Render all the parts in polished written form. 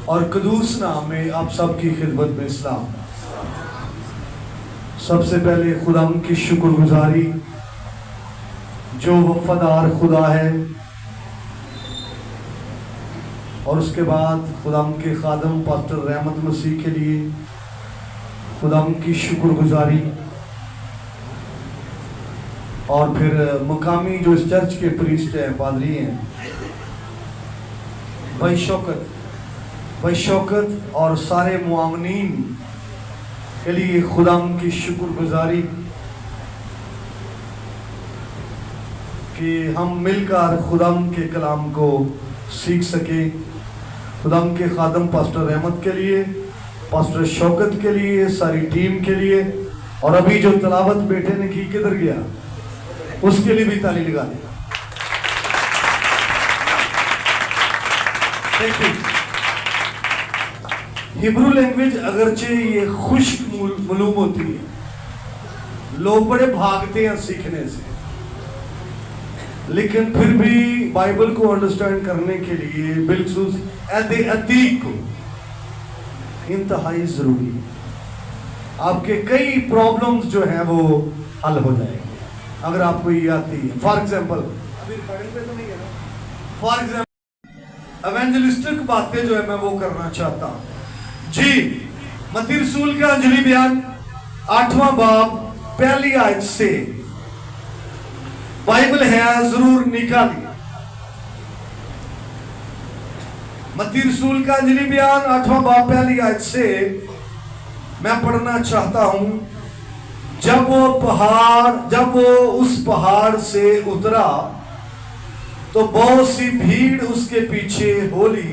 और कदूस नाम में आप सबकी खिदमत में इस्लाम। सबसे पहले खुदा की शुक्रगुजारी जो वफादार खुदा है, और उसके बाद खुदा के खादम पास्टर रहमत मसीह के लिए खुदा की शुक्रगुजारी, और फिर मुकामी जो इस चर्च के प्रीस्ट हैं, पादरी हैं, भाई शौकत और सारे मुआमनीन के लिए खुदा की शुक्रगुजारी कि हम मिलकर खुदा के कलाम को सीख सके। खुदा के खादम पास्टर रहमत के लिए, पास्टर शौकत के लिए, सारी टीम के लिए, और अभी जो तलावत बेटे ने की किधर गया उसके लिए भी ताली लगा दें। हिब्रू लैंग्वेज अगरचे ये खुश्क मालूम होती है, लोग बड़े भागते हैं सीखने से, लेकिन फिर भी बाइबल को अंडरस्टैंड करने के लिए बिलखुसूस अहदे अतीक को इंतहाई जरूरी है। आपके कई प्रॉब्लम्स जो हैं वो हल हो जाएंगे अगर आपको ये आती है। फॉर एग्जाम्पल एवेंजलिस्टिक बातें जो है मैं वो करना चाहता हूं जी। मत्ती रसूल का अंजलि बयान 8वां बाब पहली आयत से, बाइबल है जरूर निकाली। मत्ती रसूल का अंजलि बयान 8वां बाब पहली आयत से मैं पढ़ना चाहता हूं। जब वो उस पहाड़ से उतरा तो बहुत सी भीड़ उसके पीछे हो ली,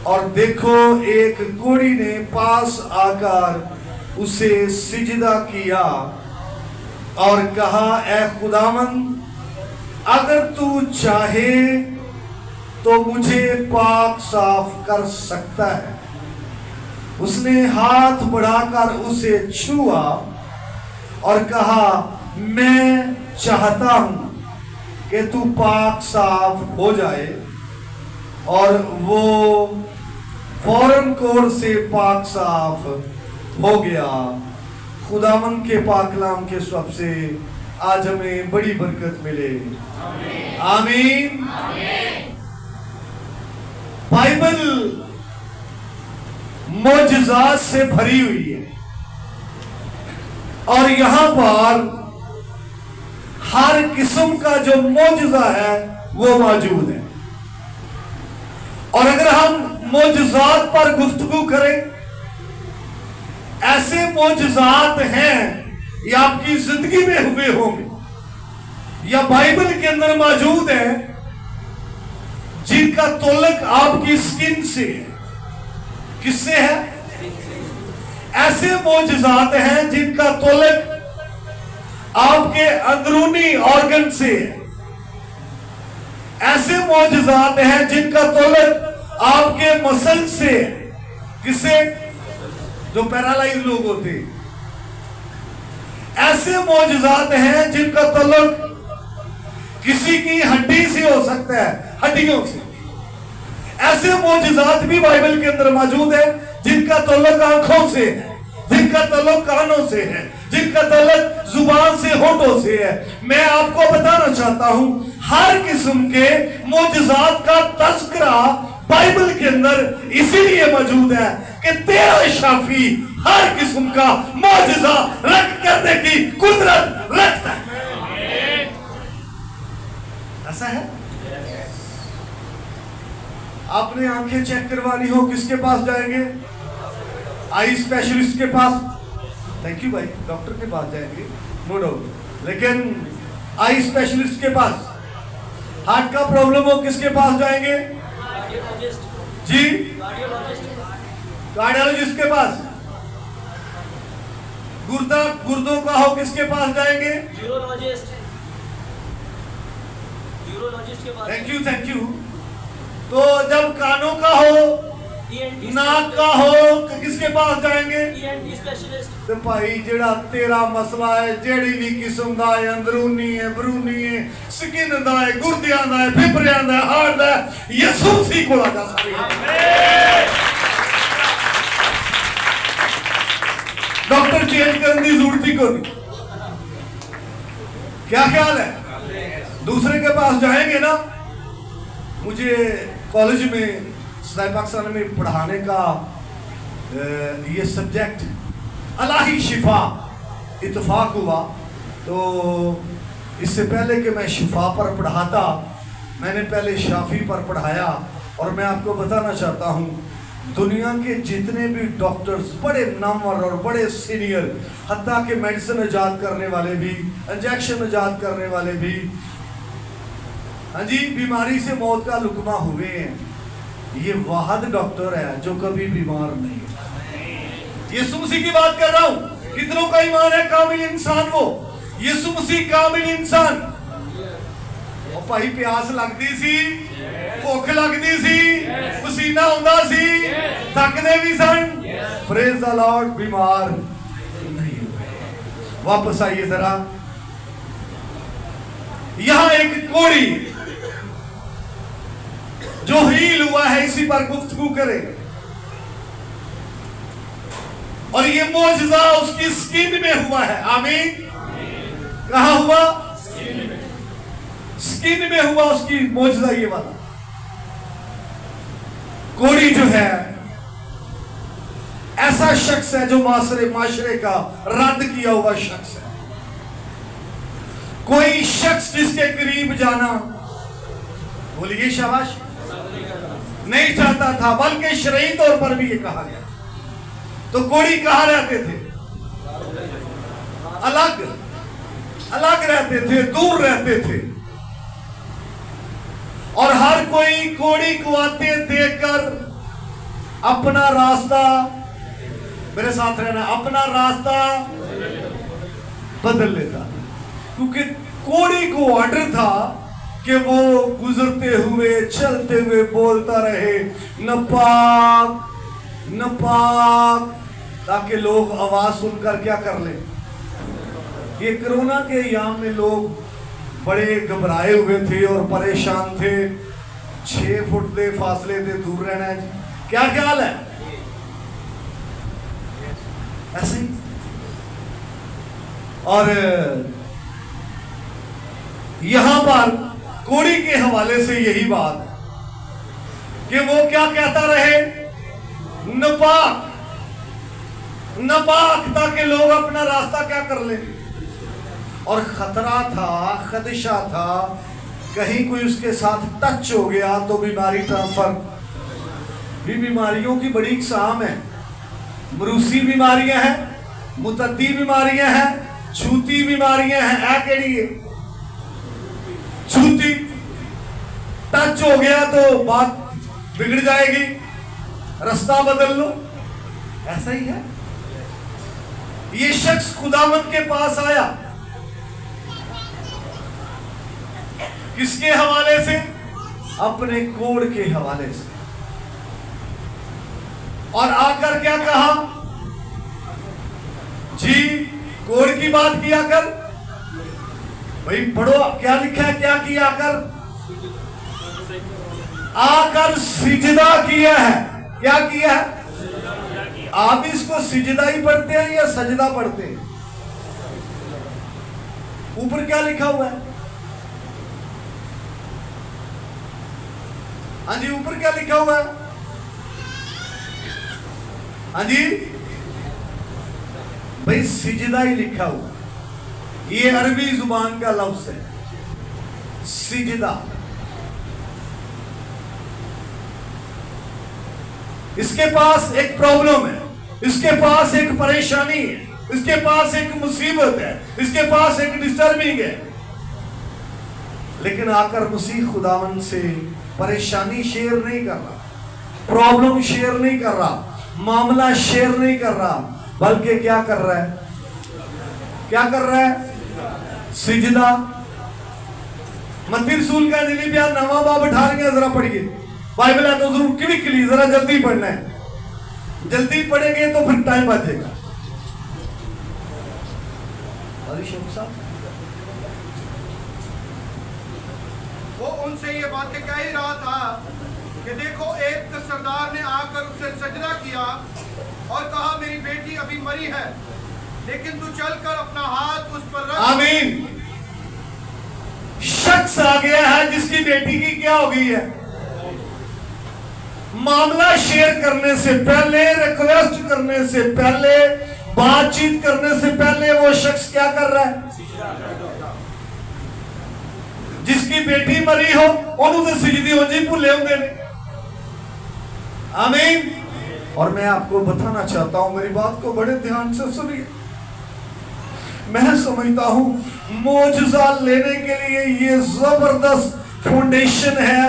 और देखो एक कोढ़ी ने पास आकर उसे सिजदा किया और कहा, ऐ खुदावंद, अगर तू चाहे तो मुझे पाक साफ कर सकता है। उसने हाथ बढ़ाकर उसे छुआ और कहा, मैं चाहता हूं कि तू पाक साफ हो जाए, और वो फौरन कोढ़ से पाक साफ हो गया। खुदावंद के पाक कलाम के सब से आज हमें बड़ी बरकत मिले। आमीन। बाइबल मोजज़ात से भरी हुई है, और यहां पर हर किस्म का जो मोजज़ा है वो मौजूद है। और अगर हम मोजज़ात पर गुफ्तगू करें, ऐसे मोजज़ात हैं या आपकी जिंदगी में हुए होंगे या बाइबल के अंदर मौजूद है, जिनका तोल्लुक आपकी स्किन से है। किससे है? ऐसे मोजज़ात हैं जिनका तोल्लुक आपके अंदरूनी ऑर्गन से है। ऐसे मोजज़ात हैं जिनका तोल्लुक आपके मसल से है। किससे? जो पैरालाइज लोग होते हैं। ऐसे मोजज़ात हैं जिनका तल्लुक किसी की हड्डी से हो सकता है, हड्डियों से। ऐसे मोजज़ात भी बाइबल के अंदर मौजूद है जिनका तल्लुक आंखों से है, जिनका तल्लुक कानों से है, जिनका तल्लुक जुबान से, होठों से है। मैं आपको बताना चाहता हूं, हर किस्म के मोजज़ात का तज़किरा बाइबल के अंदर इसीलिए मौजूद है कि तेरा शाफी हर किस्म का मौजज़ा रख करने की कुदरत रखता है। ऐसा है? आपने आंखें चेक करवानी हो, किसके पास जाएंगे? आई स्पेशलिस्ट के पास। थैंक यू भाई, डॉक्टर के पास जाएंगे, नो डाउट, लेकिन आई स्पेशलिस्ट के पास। हार्ट का प्रॉब्लम हो, किसके पास जाएंगे? जी, कार्डियोलॉजिस्ट के पास। गुर्दों का हो, किसके पास जाएंगे? यूरोलॉजिस्ट के पास। Thank you. तो जब कानों का हो, नाक का हो, किसके पास जाएंगे? तो भाई जेड़ा तेरा मसला है, जेड़ी भी किस्म का है, अंदरूनी है, बरूनी है, स्किन दा है, गुर्दियां दा है, फेफड़ियां दा है, हार्ट दा है, यसू मसीह को आ जा सकते हैं। ठीक होती। क्या ख्याल है? दूसरे के पास जाएंगे ना। मुझे कॉलेज में सदाए पाकिस्तान में पढ़ाने का ये सब्जेक्ट अलाही शिफा इत्तेफाक हुआ। तो इससे पहले कि मैं शिफा पर पढ़ाता, मैंने पहले शाफी पर पढ़ाया। और मैं आपको बताना चाहता हूँ, दुनिया के जितने भी डॉक्टर्स बड़े नामवर और बड़े सीनियर, हत्ता के मेडिसिन इजाद करने वाले भी, इंजेक्शन इजाद करने वाले भी, हाँ जी, बीमारी से मौत का लुकमा हुए हैं, ये वाहद डॉक्टर है जो कभी बीमार नहीं है। यीशु मसीह की बात कर रहा हूं। कितनों का ईमान है कामिल इंसान वो? यीशु मसीह कामिल इंसान। और भाई प्यास लगती सी, भुख लगती सी, पसीना आंदा सी, थकदे भी सन, प्रेज द लॉर्ड, बीमार नहीं हुए। वापस आइए जरा, यहां एक कोड़ी जो हील हुआ है, इसी पर गुफ्तगू करें। और ये मौजज़ा उसकी स्किन में हुआ है। आमीन। कहां हुआ? स्किन में हुआ उसकी मौजज़ा। ये वाला कोड़ी जो है, ऐसा शख्स है जो माशरे का रद्द किया हुआ शख्स है। कोई शख्स जिसके करीब जाना, बोलिए शाबाश, नहीं चाहता था, बल्कि शरई तौर पर भी ये कहा गया। तो कोड़ी कहां रहते थे? अलग अलग रहते थे, दूर रहते थे। और हर कोई कोड़ी को आते देखकर अपना रास्ता, मेरे साथ रहना, अपना रास्ता बदल लेता, क्योंकि कोड़ी को ऑर्डर था कि वो गुजरते हुए, चलते हुए बोलता रहे नपाक नपाक, ताकि लोग आवाज सुनकर क्या कर ले। ये कोरोना के याम में लोग बड़े घबराए हुए थे और परेशान थे। 6 फुट के फासले से दूर रहना है। क्या ख्याल है? ऐसे ही। और यहां पर कोड़ी के हवाले से यही बात कि वो क्या कहता रहे, नपाक नपाक, ताकि लोग अपना रास्ता क्या कर ले। और खतरा था, खदशा था, कहीं कोई उसके साथ टच हो गया तो बीमारी ट्रांसफर। भी बीमारियों की बड़ी इकसाम है। मरूसी बीमारियां हैं, मुतद्दी बीमारियां हैं, छूती बीमारियां हैं। ऐ केड़ी है? छूती। टच हो गया तो बात बिगड़ जाएगी, रास्ता बदल लो। ऐसा ही है। ये शख्स खुदावंद के पास आया, किसके हवाले से? अपने कोड़ के हवाले से। और आकर क्या कहा? जी, कोड़ की बात किया कर। भाई पढ़ो, क्या लिखा है, क्या किया कर? आकर सिजदा किया है। क्या किया है? आप इसको सिजदा ही पढ़ते हैं या सजदा पढ़ते हैं? ऊपर क्या लिखा हुआ है? हाँ जी, ऊपर क्या लिखा हुआ है? हाँ जी भाई, सिजदा ही लिखा हुआ। ये अरबी जुबान का लफ्ज है, सिजदा। इसके पास एक प्रॉब्लम है, इसके पास एक परेशानी है, इसके पास एक मुसीबत है, इसके पास एक डिस्टर्बिंग है। लेकिन आकर मसीह खुदावन से परेशानी शेयर नहीं कर रहा, प्रॉब्लम शेयर नहीं कर रहा, मामला शेयर नहीं कर रहा, बल्कि क्या कर रहा है? क्या कर रहा है? सिजदा। मत्ती रसूल का इंजील बयान 9वां बाब 18 जरा पढ़िए। बाइबल है तो जरूर क्विकली, जरा जल्दी पढ़ना है। जल्दी पढ़ेंगे तो फिर टाइम बचेगा। वो उनसे ये बातें कह ही रहा था कि देखो, एक सरदार ने आकर उससे सजदा किया और कहा, मेरी बेटी अभी मरी है, लेकिन तू चलकर अपना हाथ उस पर रख। आमीन। शख्स आ गया है जिसकी बेटी की क्या हो गई है? मामला शेयर करने से पहले, रिक्वेस्ट करने से पहले, बातचीत करने से पहले वो शख्स क्या कर रहा है? जिसकी बेटी मरी हो उन्होंने सिजदी हो जी भूले होंगे ने। आमीन। और मैं आपको बताना चाहता हूं, मेरी बात को बड़े ध्यान से सुनिए। मैं समझता हूं मौजज़ा लेने के लिए ये जबरदस्त फाउंडेशन है।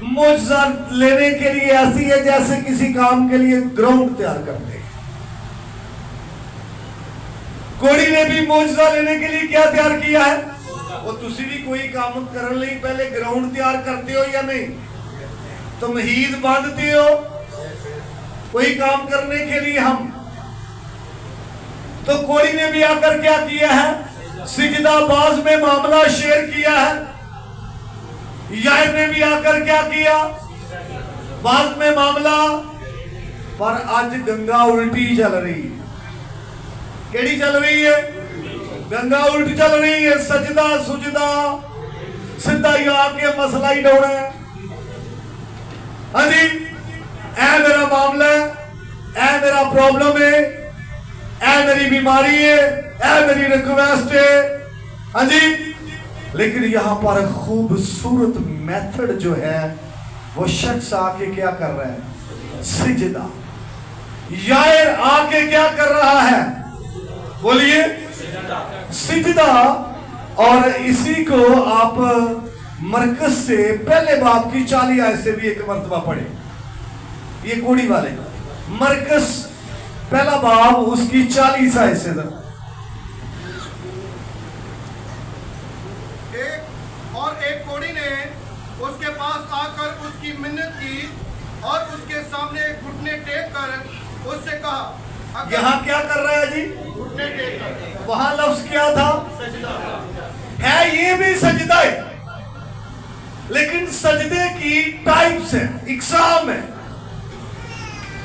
मौजज़ा लेने के लिए ऐसी है जैसे किसी काम के लिए ग्राउंड तैयार करते हैं। कोड़ी ने भी मौजज़ा लेने के लिए क्या तैयार किया है? वो तुसी भी कोई काम करने लिए पहले ग्राउंड तैयार करते हो या नहीं? तुम ईद बांधते हो कोई काम करने के लिए। हम तो कोड़ी ने भी आकर क्या किया है? सिजदाबाज में मामला शेयर किया है। यार ने भी आकर क्या किया? बाद में मामला। पर आज गंगा उल्टी चल रही है। केड़ी चल रही है? गंगा उल्टी चल रही है। सजदा सुजदा सीधा ही आके मसला ही डोना है। हाँ जी, ऐ मेरा मामला है, ऐ मेरा प्रॉब्लम है, ऐ मेरी बीमारी है, ऐ मेरी रिक्वेस्ट है। हाँ जी, लेकिन यहां पर खूबसूरत मेथड जो है वो शख्स आके क्या कर रहा है? सिजदा। यार आके क्या कर रहा है? बोलिए, सिजदा। और इसी को आप मरकज से पहले बाप की 40 आयत से भी एक मर्तबा पढ़े। ये कोड़ी वाले मरकज पहला बाप उसकी 40 आयत से एक कोड़ी ने उसके पास आकर उसकी मिन्नत की और उसके सामने घुटने टेक कर उससे कहा। यहाँ क्या कर रहा है जी? घुटने टेक कर। वहां लफ्ज क्या था? है। ये भी सजदा है, लेकिन सजदे की टाइप्स है, इकसाम है।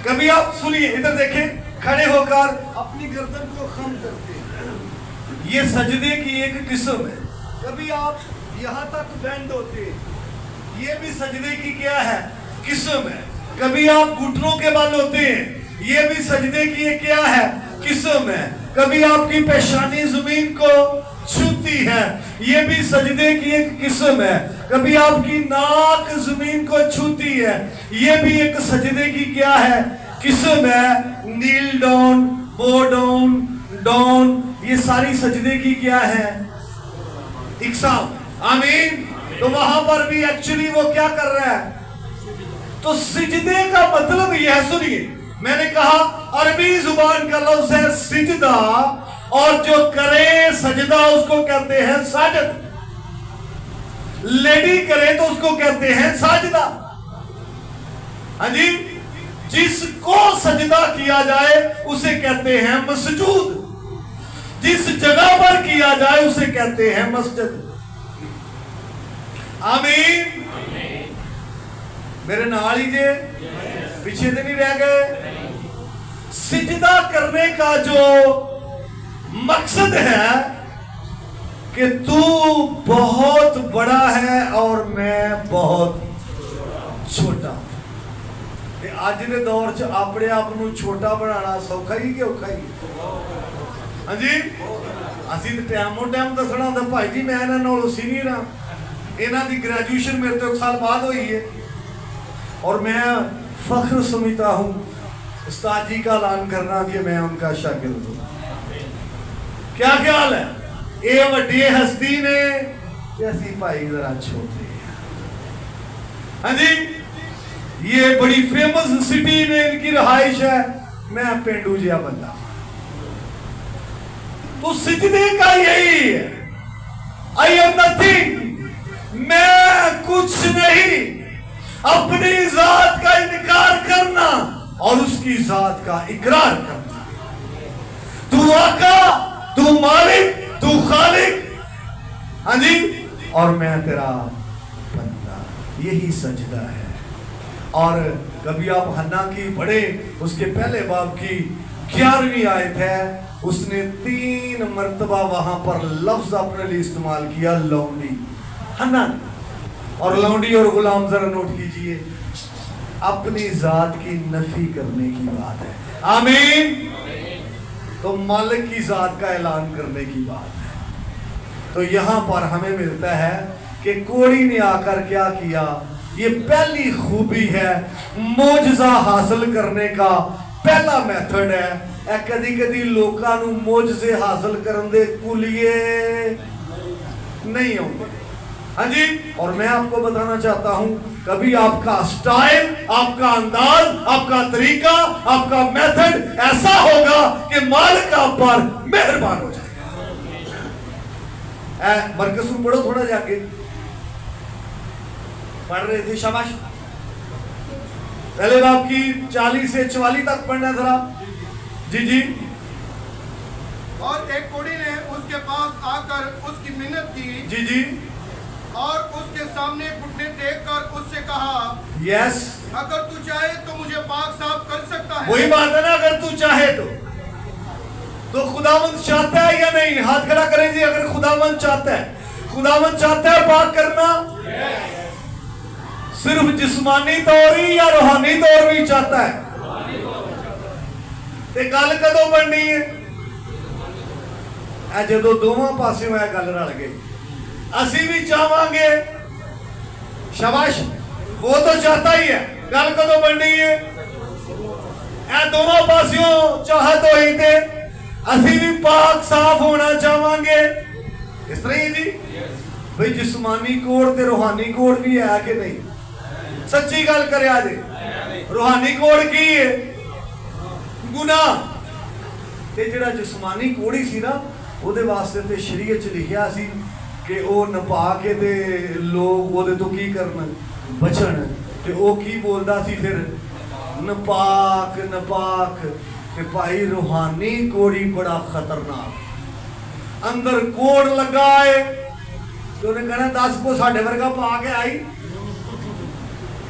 कभी आप सुनिए, इधर देखें, खड़े होकर अपनी गर्दन को खम करते हैं, ये सजदे की एक किस्म है। कभी आप यहां तक बेंड होते हैं, ये भी सजदे की क्या है? किस्म है। कभी आप घुटनों के बल होते हैं, ये भी सजदे की एक क्या है? किस्म है। कभी आपकी पेशानी जमीन को छूती है, ये भी सजदे की एक किस्म है। कभी आपकी नाक जमीन को छूती है, ये भी एक सजदे की क्या है? किस्म है। नील डाउन, बो डाउन, डाउन, ये सारी सजदे की क्या है? इकसाम। आमीन। तो वहां पर भी एक्चुअली वो क्या कर रहा है? तो सिजदे का मतलब यह है, सुनिए, मैंने कहा अरबी जुबान का लफ्ज है सिजदा, और जो करे सजदा उसको कहते हैं साजद। लेडी करे तो उसको कहते हैं साजदा। हाँ जी, जिसको सजदा किया जाए उसे कहते हैं मसजूद। जिस जगह पर किया जाए उसे कहते हैं मस्जिद। आमीन। मेरे नाल ही जे पीछे तो नहीं रह गए। सिजदा करने का जो मकसद है कि तू बहुत बड़ा है और मैं बहुत छोटा। आज के दौर च अपने आप को छोटा बनाना सौखा ही कि औखा ही? हाँ जी, असी तो टाइमों टाइम दसना होंगे भाई जी मैं इन्हां नालों सीनियर हाँ, इन्हां दी ग्रेजुएशन मेरे तो 1 साल बाद हुई है, और मैं फख्र समझता हूँ उस्ताद जी का ऐलान करना कि मैं उनका शागिर्द हूँ। क्या ख्याल है? ये वड्डी हस्ती ने ऐसी भाई जरा छोटे। हाँ जी, ये बड़ी फेमस सिटी में इनकी रहाइश है, मैं पेंडू जिया बंदा। तो सिजदे का यही है, आई एम नथिंग, मैं कुछ नहीं। अपनी जात का इनकार करना और उसकी जात का इकरार करना। तू आका, तू मालिक, तू खालिक, हाँ जी, और मैं तेरा बंदा। यही सजदा है। और कभी आप हन्ना की पढ़े, उसके पहले बाब की 11वीं आयत है, उसने 3 मर्तबा वहां पर लफ्ज अपने लिए इस्तेमाल किया, लौंडी, हन्ना। और लौंडी और गुलाम जरा नोट कीजिए, अपनी जात की नफी करने की बात है। आमीन। तो मालिक की जात का ऐलान करने की बात है। तो यहां पर हमें मिलता है कि कोड़ी ने आकर क्या किया, ये पहली खूबी है, मोजजा हासिल करने का पहला मेथड है। कदी कदी लोकां नूं मोजजे हासिल करन दे कुलिए नहीं होंगे। हाँ जी। और मैं आपको बताना चाहता हूं, कभी आपका स्टाइल, आपका अंदाज, आपका तरीका, आपका मेथड ऐसा होगा कि मालिक आप पर मेहरबान हो जाएगा। मरकज में पढ़ो, थोड़ा जाके पढ़ रहे थे, शाबाश। पहले बाप की 40 से 44 तक पढ़ना जरा। जी जी। और एक कोढ़ी ने उसके पास आकर उसकी मिन्नत की। जी जी। और उसके सामने घुटने टेक कर उससे कहा, यस, अगर तू चाहे तो मुझे पाक साफ कर सकता है। वही बात है ना, अगर तू चाहे तो खुदावंद चाहता है या नहीं? हाथ खड़ा करें जी, अगर खुदावंद चाहता है, खुदावंद चाहता है पाक करना। सिर्फ जिस्मानी तौर ही या रूहानी तौर भी चाहता है? ते गल कदों बननी है? जो दोवां पासे में गल रल गई, असी भी चाहांगे, शाबाश, वो तो चाहता ही है, गल कदों बननी है? दोनों पासियों चाहत हो ही थे, असी भी पाक साफ होना चाहांगे। इस तरह ही जी भाई, जिस्मानी कोड़ ते रूहानी कोड़ भी है कि नहीं? सच्ची गल करे आज, रूहानी कोड़ की है गुनाह, ते जेड़ा जिस्मानी कोड़ी सी ना, ਉਹਦੇ ਵਾਸਤੇ ਤੇ ਸ਼ਰੀਅਤ ਚ ਲਿਖਿਆ ਸੀ ਕਿ ਉਹ ਨਪਾ ਕੇ ਤੇ ਲੋਕ ਉਹਦੇ ਤੋਂ ਕੀ ਕਰਨ, ਬਚਣ। ਤੇ ਉਹ ਕੀ ਬੋਲਦਾ ਸੀ ਫਿਰ, ਨਪਾਕ ਨਪਾਕ। ਤੇ ਭਾਈ रूहानी कोड़ी बड़ा खतरनाक, अंदर कोड़ लगा है तो उन्हें कहना 10 को साढ़े वर्गा पा के आई।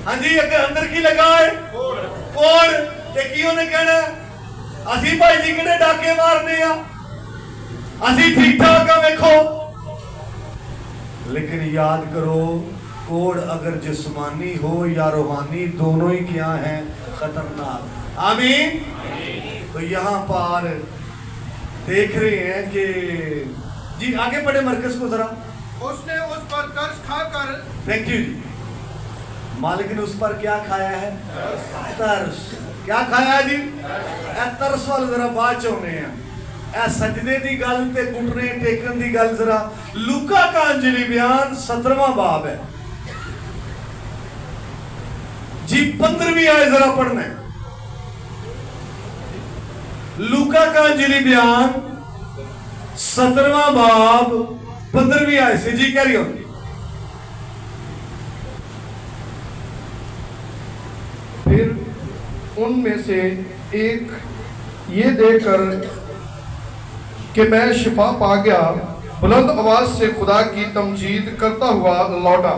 हाँ जी, अंदर की लगा है कोड़, ते की उन्हें कहना असी भाई जी किहड़े डाके मारने आ, असी ठीक ठाक है देखो। लेकिन याद करो, कोड अगर जिस्मानी हो या रूहानी, दोनों ही क्या है, खतरनाक। आमीन। तो यहाँ पर देख रहे हैं कि जी आगे बढ़े मरकज को जरा। उसने उस पर कर्ज खाकर, थैंक यू जी, मालिक ने उस पर क्या खाया है? तरस। क्या खाया है जी? तरस वाले जरा बात चाहते हैं। सजदे की गल ते घुटने टेकन की गल जरा लूका का अंजलि बयान 17वां बाब है जी, 15वीं आयत जरा पढ़ना है। लूका का अंजलि बयान 17वां बाब 15वीं आयत से जी, कैरी ऑन। फिर उनमें से एक ये देखकर कि मैं शिफा पा गया, बुलंद आवाज से खुदा की तमजीद करता हुआ लौटा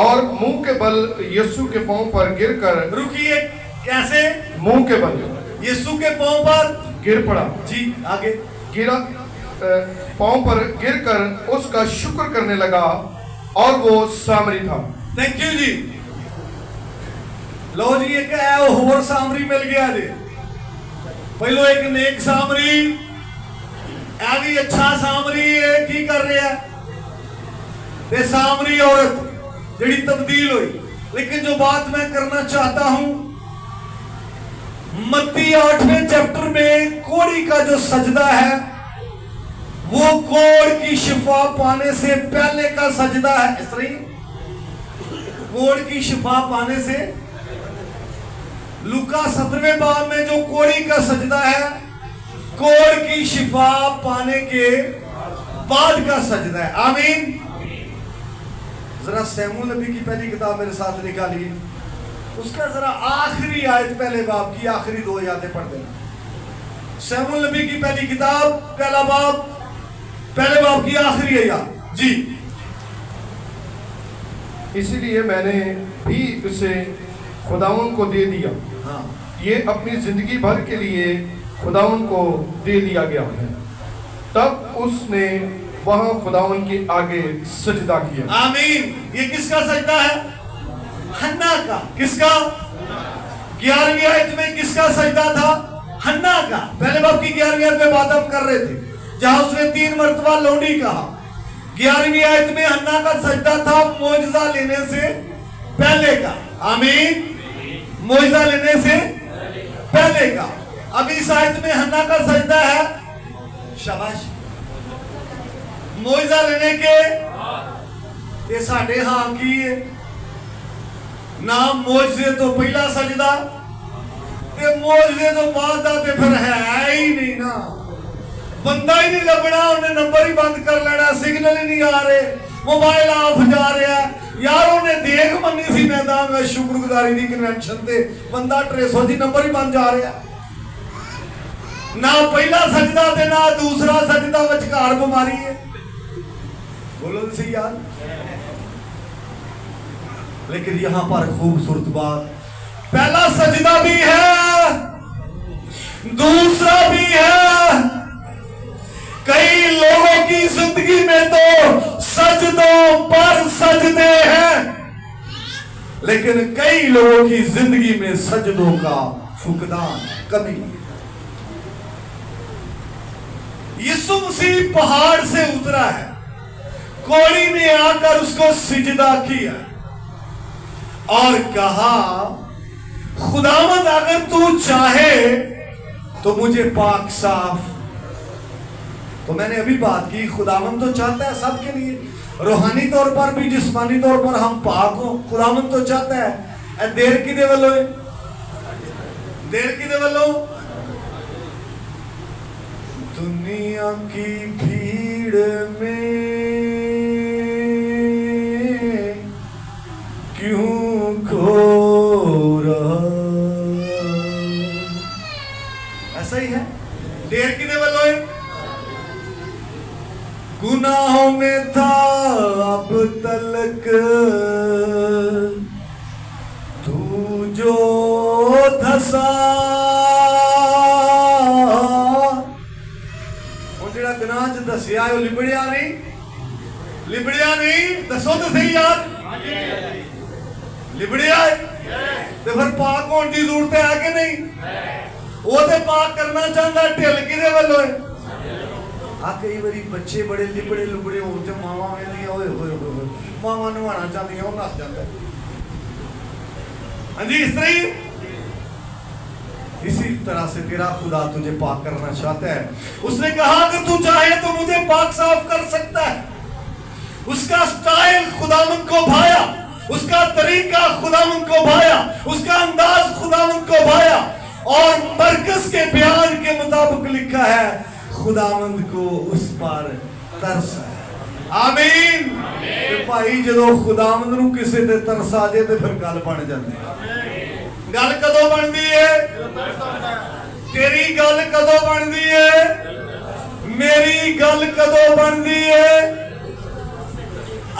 और मुंह के बल यीशु के पांव पर गिरकर, रुकिए, कैसे? मुंह के बल यीशु के पांव पर गिर पड़ा। जी आगे। गिरा, पांव पर गिरकर उसका शुक्र करने लगा और वो सामरी था। थैंक यू जी। लो जी, एक होर सामरी मिल गया जी। पहलो एक नेक सामरी, ऐ भी अच्छा सामरी है, की कर रहा है, ते सामरी औरत जड़ी तब्दील हुई। लेकिन जो बात मैं करना चाहता हूं, मत्ती 8वें चैप्टर में कोड़ी का जो सजदा है, वो कोड़ की शिफा पाने से पहले का सजदा है। इस तरह कोड़ की शिफा पाने से, लूका 17वें बाब में जो कोड़ी का सजदा है, कोड़ की शिफा पाने के बाद का सजदा है। आमीन। जरा सैमुएल नबी की पहली किताब मेरे साथ निकालिए, उसका जरा आखिरी आयत, पहले बाब की आखिरी 2 आयतें पढ़ देना। सैमुएल नबी की पहली किताब, पहला बाब, पहले बाब की आखिरी आयत जी। इसीलिए मैंने भी उसे खुदावन को दे दिया। हाँ, ये अपनी जिंदगी भर के लिए खुदावन को दे दिया गया है। तब उसने वहां खुदावन के आगे सजदा किया। आमीन। ये किसका सजदा है? हन्ना का। किसका? 11वीं आयत में किसका सजदा था? हन्ना का। पहले बाब की 11वीं आयत में बात हम कर रहे थे, जहां उसने 3 मरतबा लौंडी कहा। 11वीं आयत में हन्ना का सजदा था मोजजा लेने से पहले का। आमीन। मोजजा लेने से पहले का। अब इस आयत में हन्ना का सजदा है, शाबाश, मोजजा लेने के ये साढ़े हां की है ना। मोजजे तो पहला सजदा ते मोजजे तो बाद दा ते फिर है ही नहीं ना। बंदा ही नहीं लभना, उन्हें नंबर ही बंद कर लेना, सिग्नल ही नहीं आ रहे, मोबाइल ऑफ जा रहा है। यार उन्हें देख मनी सी मैदान में शुक्रगुजारी दी कन्वेंशन ते बंदा 300 जी नंबर ही बंद जा रहा ना। पहला सजदा ते ना दूसरा सजदा, विचकार बीमारी है। बोलो तो सही यार। लेकिन यहां पर खूबसूरत बात, पहला सजदा भी है, दूसरा भी है। कई लोगों की जिंदगी में तो सजदों पर सजदे हैं, लेकिन कई लोगों की जिंदगी में सजदों का फुकदान, कमी। यीशु मसीह पहाड़ से उतरा है, कोड़ी ने आकर उसको सिजदा किया और कहा, खुदावंद अगर तू चाहे तो मुझे पाक साफ। तो मैंने अभी बात की, खुदावंद तो चाहता है सबके लिए, रूहानी तौर पर भी जिस्मानी तौर पर हम पाक हो। खुदावंद तो चाहता है। देर किदे वालों है? देर किदे वालों? दुनिया की भीड़ में क्यों खो रहा? ऐसा ही है। देर किदे वालों है? गुनाहों में था अब तलक तू जो धसा। और जेड़ा गुनाह च दसिया है लिबड़िया नहीं, लिबड़िया नहीं। दसो तो सही यार, लिबड़िया है तो फिर पाक होने की जरूरत है कि नहीं? वो तो पाक करना चाहता, ढिल किदे वालों है? कई बारी बच्चे बड़े लिबड़े लुबड़े होते, मावा मावा नवाना चाहती है, नस जाता है। हाँ जी, इस तरह इसी तरह से तेरा खुदा तुझे पाक करना चाहता है। उसने कहा अगर तू चाहे तो मुझे पाक साफ कर सकता है। उसका स्टाइल खुदावंद को भाया, उसका तरीका खुदावंद को भाया, उसका अंदाज खुदावंद को भाया। और मरकज के बयान के मुताबिक लिखा है, खुदावंद को उस पर तरस है। आमीन। ते भाई जो खुदावंद नूं किसे ते तरस आ जाए तो फिर गल बन जाती है। गल कदों बनती है? तेरी गल कदों बनती है? मेरी गल कदों बनती है?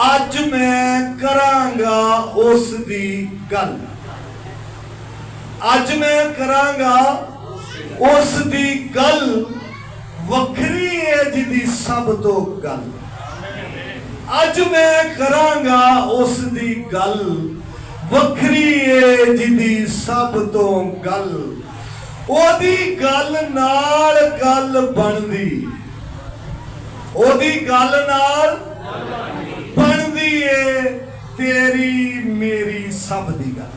अज मैं करांगा उस दी गल, अज मैं करांगा उस दी गल वखरी है जिदी सब तो गल। अज मैं करांगा उस दी गल वखरी है जिदी सब तो गल। ओदी गल नाल गल बनदी, ओदी गल नाल बनदी है तेरी मेरी सब दी गल।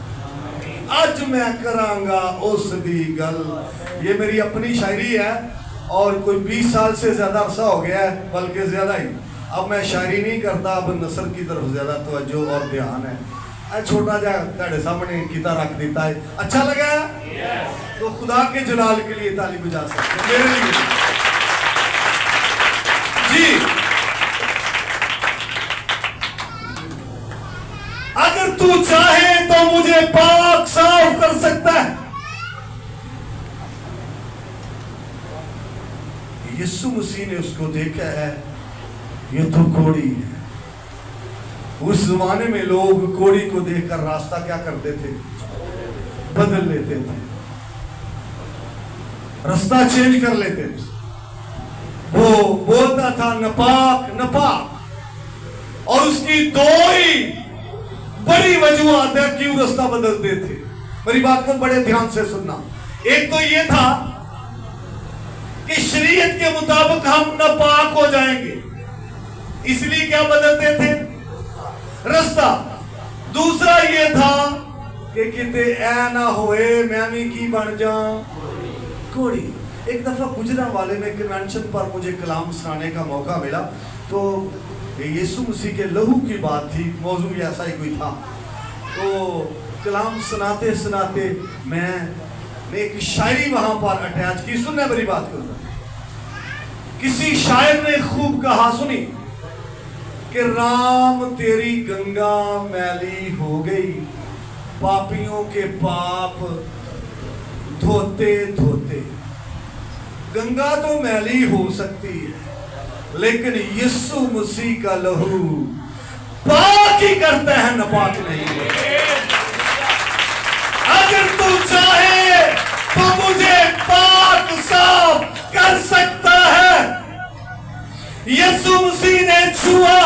अज मैं करांगा उस दी गल। ये मेरी अपनी शायरी है और कोई 20 साल से ज्यादा अरसा हो गया है, बल्कि ज्यादा ही। अब मैं शायरी नहीं करता, अब नसर की तरफ ज्यादा तवज्जो और ध्यान है। छोटा जा तेरे सामने किता रख देता है। अच्छा लगा? तो खुदा के जलाल के लिए ताली बजा सकते मेरे लिए जी। अगर तू चाहे तो मुझे पाक साफ कर सकता है। यीशु मसीह ने उसको देखा है, ये तो कोड़ी है। उस जमाने में लोग कोड़ी को देखकर रास्ता क्या करते थे? बदल लेते थे। रास्ता चेंज कर लेते थे। वो बोलता था नपाक नपाक, और उसकी दो ही बड़ी वजूहत है क्यों रास्ता बदलते थे। मेरी बात को बड़े ध्यान से सुनना। एक तो ये था कि शरीयत के मुताबिक हम नापाक हो जाएंगे, इसलिए क्या बदलते थे रास्ता। दूसरा ये था कि किते ऐ ना होए मैं भी की बन जा कोड़ी। एक दफा गुजरा वाले में कन्वेंशन पर मुझे कलाम सुनाने का मौका मिला, तो यीशु मसीह के लहू की बात थी, मौजू ऐसा ही कोई था। तो कलाम सुनाते सुनाते मैं एक शायरी वहां पर अटैच की। सुनना मेरी बात को। किसी शायर ने खूब कहा, सुनी, कि राम तेरी गंगा मैली हो गई, पापियों के पाप धोते धोते। गंगा तो मैली हो सकती है, लेकिन यीशु मसीह का लहू पाक ही करता है, नापाक नहीं। अगर तू चाहे तो मुझे पाक साफ कर सकता है। यीशु मसीह ने छुआ,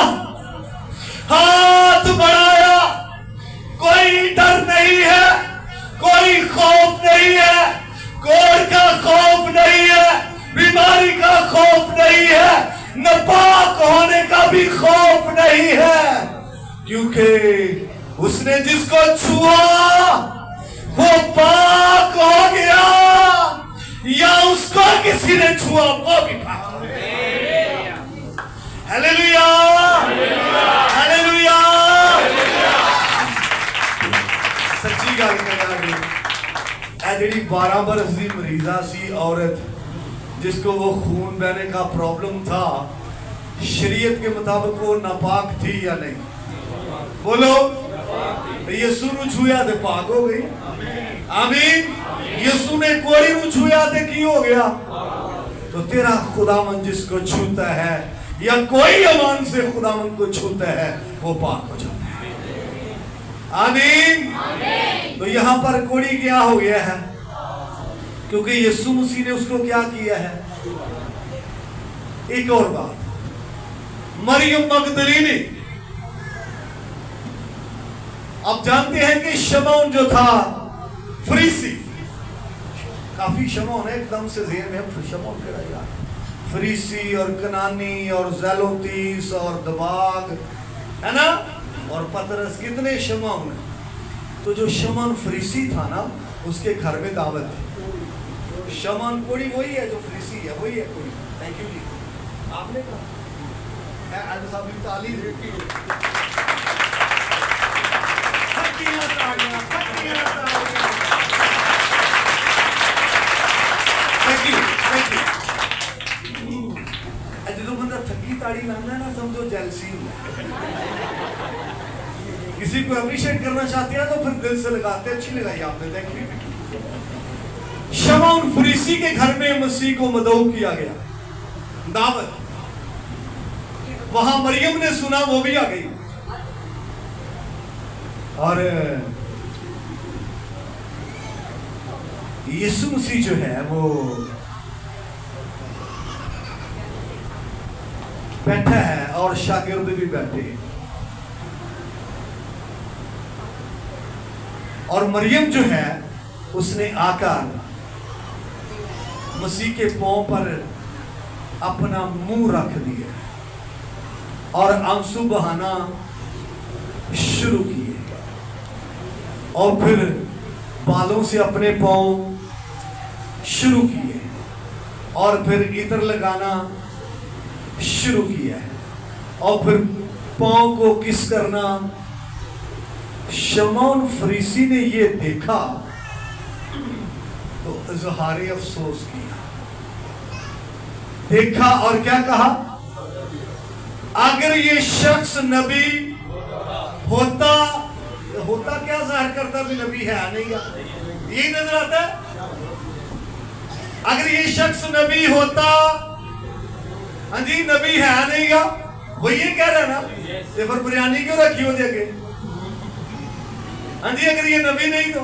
हाथ बढ़ाया, कोई डर नहीं है, कोई खौफ नहीं है, कोड़ का खौफ नहीं है, बीमारी का खौफ नहीं है, नापाक होने का भी खौफ नहीं है, क्योंकि उसने जिसको छुआ वो पाक हो गया, या उसको किसी ने छुआ वो भी पाक हो गया। Hallelujah, hallelujah. सच्ची गल करा, जी 12 बरस की मरीजा सी औरत, जिसको वो खून बहने का प्रॉब्लम था, शरीयत के मुताबिक वो नापाक थी या नहीं? बोलो। यीशु ने छुया तो पाक हो गई। आमीन। यीशु ने कोड़ी को छुया तो की हो गया। तो तेरा खुदावन जिसको छूता है, या कोई अमान से खुदावन को छूता है, वो पाक हो जाता है। आमीन। तो यहां पर कोड़ी क्या हो गया है? क्योंकि यीशु मसीह ने उसको क्या किया है। एक और बात, मरियम मगदलीनी, आप जानते हैं कि शमौन जो था फरीसी, काफी शमौन है, एकदम से ज़हन में शमौन केड़ा यार, फरीसी और कनानी और ज़ेलोतीस और दबाग, है ना, और पतरस, कितने शमौन। तो जो शमौन फरीसी था ना, उसके घर में दावत थी। शमौन कोड़ी वही है जो फरीसी है, वही है कोड़ी। थैंक यू जी, आपने कहा साहब की तालीम देती है। जो बंदा थकी ताड़ी लाना ना, समझो जेलसी। किसी को अप्रिशिएट करना चाहते हैं तो फिर दिल से लगाते हैं। अच्छी लगाई आपने, थैंक यू। शमौन फरीसी के घर में मसीह को मदऊ किया गया, दावत। वहां मरियम ने सुना, वो भी आ गई, और यीशु मसीह जो है वो बैठा है और शागिर्द भी बैठे हैं। और मरियम जो है उसने आकर मसीह के पांव पर अपना मुंह रख दिया और आंसू बहाना शुरू किए, और फिर बालों से अपने पांव शुरू किए, और फिर इत्र लगाना शुरू किया, और फिर पांव को किस करना। शमौन फरीसी ने ये देखा तो इज़हारे अफसोस किया, देखा और क्या कहा, अगर ये शख्स नबी होता क्या जाहिर करता भी नबी है नहीं का, यही नजर आता है। अगर ये शख्स नबी होता, हाँ जी, नबी है नहीं का, वो ये कह रहा ना, ये फिर बिरयानी क्यों रखी हो देखे। हाँ जी, अगर ये नबी नहीं तो,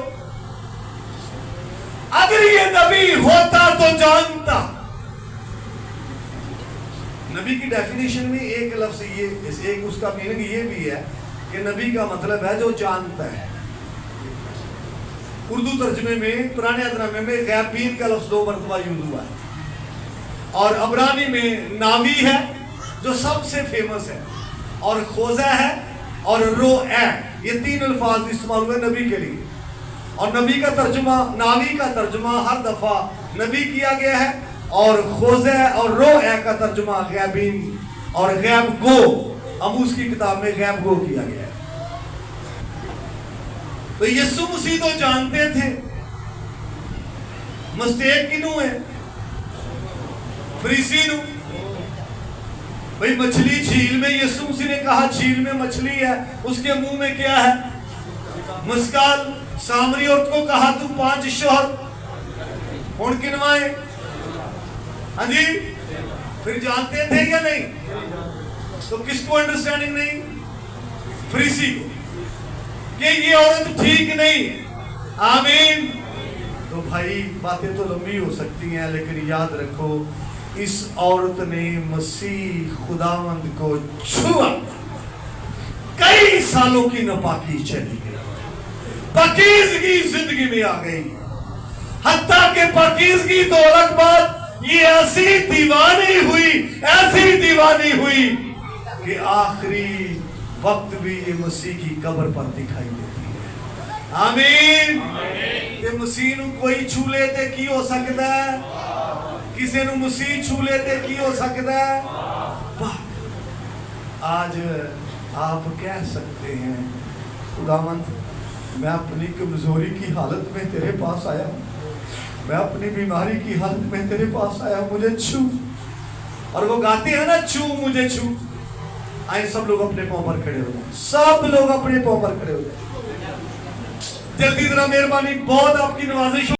अगर ये नबी होता तो जानता। नबी की डेफिनेशन में एक लफ्ज ये, एक उसका मीनिंग ये भी है कि नबी का मतलब है जो जानता है। उर्दू तर्जमे में पुराने अदनामे में गैबीन का लफ्ज 2 मरतबा यूज हुआ है, और अबरानी में नावी है जो सबसे फेमस है, और खोजा है, और रो है। ये 3 अल्फाज इस्तेमाल हुए नबी के लिए। और नबी का तर्जुमा, नावी का तर्जुमा हर दफा नबी किया गया है, और खोजा और रो का तर्जुमा गैबीन और गैब गो, अमूस की किताब में गैब गो किया गया है। तो यीशु मसीह तो जानते थे, मिस्टेक किनू है? फरीसी नु। भाई मछली झील में, यीशु मसीह ने कहा झील में मछली है, उसके मुंह में क्या है? मुस्काल। सामरी औरत को कहा तू 5 शोहर हुण किनवाए? हाँ जी, फिर जानते थे या नहीं? तो किसको अंडरस्टैंडिंग नहीं? फरीसी को, कि ये औरत ठीक नहीं। आमीन। तो भाई बातें तो लंबी हो सकती हैं, लेकिन याद रखो इस औरत ने मसीह खुदावंद को छुआ, कई सालों की नापाकी चली गई, पाकीज़गी जिंदगी में आ गई। हत्ता के पाकीज़गी तो अलग बात, ये ऐसी दीवानी हुई कि आखिरी वक्त भी ये मसीह की कब्र पर दिखाई देती है। आमीन। ते मसीह नू कोई छू ले ते की हो सकता है? किसी नू मसीह छू ले ते की हो सकता है? आज आप कह सकते हैं खुदावंद मैं अपनी कमजोरी की हालत में तेरे पास आया हूं, मैं अपनी बीमारी की हालत में तेरे पास आया, मुझे छू। और वो गाते हैं ना, छू मुझे छू। आए सब लोग अपने पांव पर खड़े हो जाए, सब लोग अपने पांव पर खड़े हो जाए। जल्दी जरा मेहरबानी, बहुत आपकी नवाजिश।